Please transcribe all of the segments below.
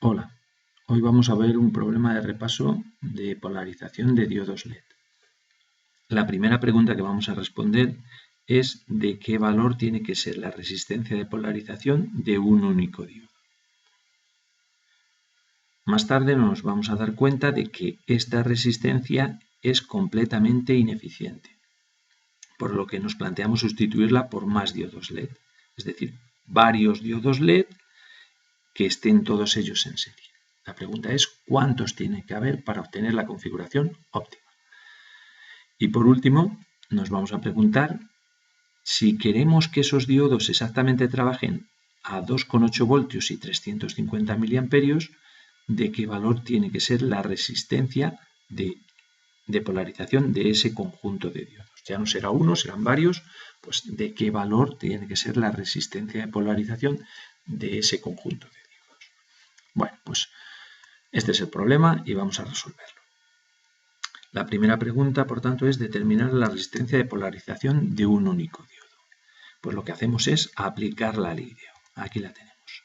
Hola, hoy vamos a ver un problema de repaso de polarización de diodos LED. La primera pregunta que vamos a responder es de qué valor tiene que ser la resistencia de polarización de un único diodo. Más tarde nos vamos a dar cuenta de que esta resistencia es completamente ineficiente, por lo que nos planteamos sustituirla por más diodos LED, es decir, varios diodos LED que estén todos ellos en serie. La pregunta es cuántos tiene que haber para obtener la configuración óptima. Y por último, nos vamos a preguntar si queremos que esos diodos exactamente trabajen a 2,8 voltios y 350 miliamperios, de qué valor tiene que ser la resistencia de polarización de ese conjunto de diodos. Ya no será uno, serán varios, pues de qué valor tiene que ser la resistencia de polarización de ese conjunto de diodos. Bueno, pues este es el problema y vamos a resolverlo. La primera pregunta, por tanto, es determinar la resistencia de polarización de un único diodo. Pues lo que hacemos es aplicar la ley de Ohm. Aquí la tenemos.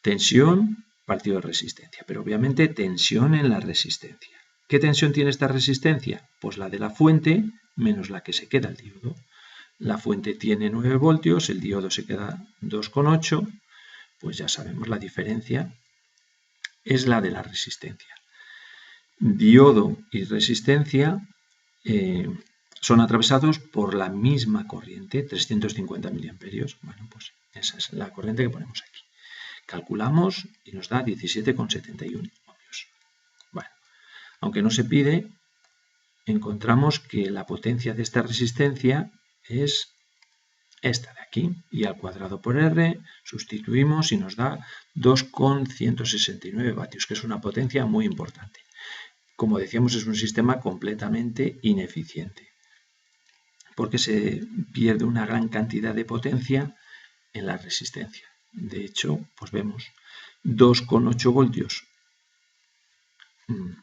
Tensión partido de resistencia, pero obviamente tensión en la resistencia. ¿Qué tensión tiene esta resistencia? Pues la de la fuente menos la que se queda el diodo. La fuente tiene 9 voltios, el diodo se queda 2,8, pues ya sabemos la diferencia es la de la resistencia. Diodo y resistencia son atravesados por la misma corriente, 350 miliamperios. Bueno, pues esa es la corriente que ponemos aquí. Calculamos y nos da 17,71 ohmios. Bueno, aunque no se pide, encontramos que la potencia de esta resistencia es esta de aquí, y al cuadrado por R sustituimos y nos da 2,169 vatios, que es una potencia muy importante. Como decíamos, es un sistema completamente ineficiente, porque se pierde una gran cantidad de potencia en la resistencia. De hecho, pues vemos 2,8 voltios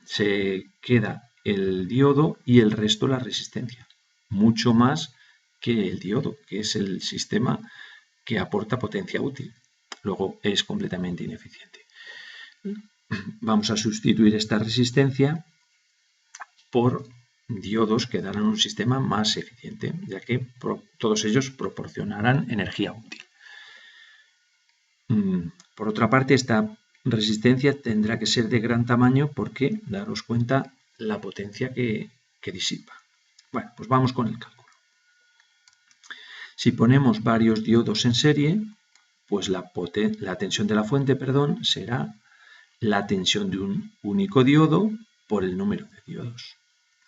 se queda el diodo y el resto la resistencia, mucho más que el diodo, que es el sistema que aporta potencia útil. Luego es completamente ineficiente. Vamos a sustituir esta resistencia por diodos que darán un sistema más eficiente, ya que todos ellos proporcionarán energía útil. Por otra parte, esta resistencia tendrá que ser de gran tamaño porque, daros cuenta, la potencia que disipa. Bueno, pues vamos con el cálculo. Si ponemos varios diodos en serie, pues la tensión de la fuente, será la tensión de un único diodo por el número de diodos.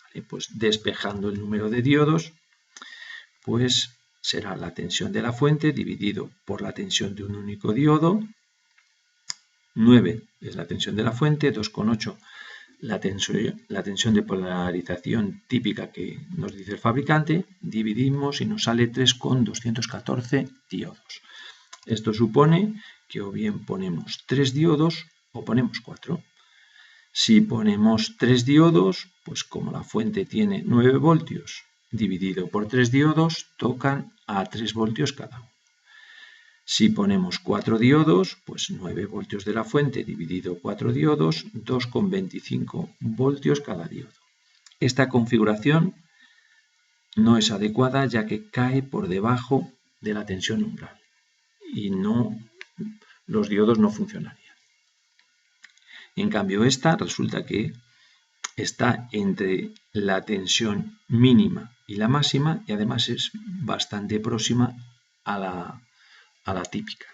¿Vale? Pues despejando el número de diodos, pues será la tensión de la fuente dividido por la tensión de un único diodo. 9 es la tensión de la fuente, 2,8 la tensión de polarización típica que nos dice el fabricante, dividimos y nos sale 3,214 diodos. Esto supone que o bien ponemos 3 diodos o ponemos 4. Si ponemos 3 diodos, pues como la fuente tiene 9 voltios dividido por 3 diodos, tocan a 3 voltios cada uno. Si ponemos 4 diodos, pues 9 voltios de la fuente dividido 4 diodos, 2,25 voltios cada diodo. Esta configuración no es adecuada ya que cae por debajo de la tensión umbral y los diodos no funcionarían. En cambio, esta resulta que está entre la tensión mínima y la máxima y además es bastante próxima a la típica.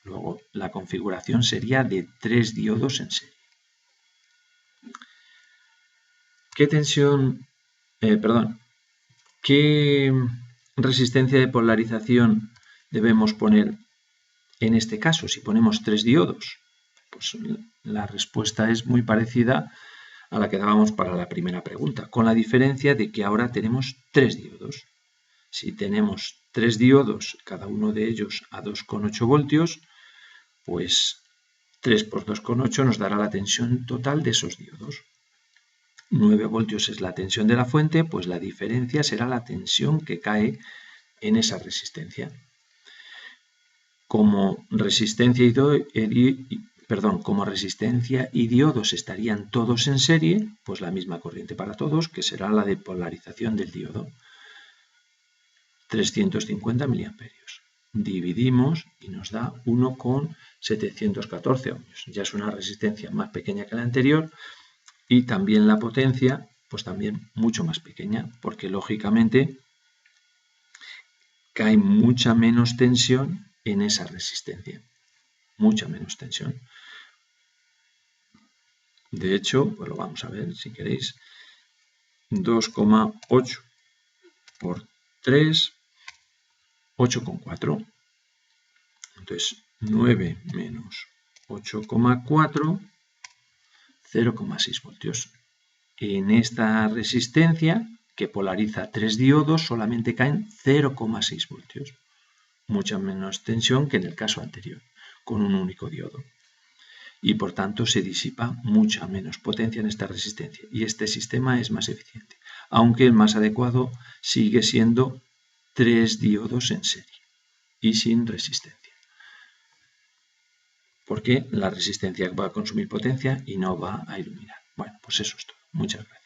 Luego, la configuración sería de 3 diodos en serie. ¿Qué resistencia de polarización debemos poner en este caso? Si ponemos 3 diodos, pues la respuesta es muy parecida a la que dábamos para la primera pregunta, con la diferencia de que ahora tenemos 3 diodos. Si tenemos 3 diodos, cada uno de ellos a 2,8 voltios, pues 3 por 2,8 nos dará la tensión total de esos diodos. 9 voltios es la tensión de la fuente, pues la diferencia será la tensión que cae en esa resistencia. Como resistencia como resistencia y diodos estarían todos en serie, pues la misma corriente para todos, que será la de polarización del diodo. 350 miliamperios. Dividimos y nos da 1,714 ohmios. Ya es una resistencia más pequeña que la anterior y también la potencia, pues también mucho más pequeña, porque lógicamente cae mucha menos tensión en esa resistencia. Mucha menos tensión. De hecho, pues lo vamos a ver si queréis. 2,8 por 3, 8,4. Entonces, 9 menos 8,4, 0,6 voltios. En esta resistencia, que polariza 3 diodos, solamente caen 0,6 voltios. Mucha menos tensión que en el caso anterior, con un único diodo. Y por tanto se disipa mucha menos potencia en esta resistencia. Y este sistema es más eficiente. Aunque el más adecuado sigue siendo 3 diodos en serie y sin resistencia. Porque la resistencia va a consumir potencia y no va a iluminar. Bueno, pues eso es todo. Muchas gracias.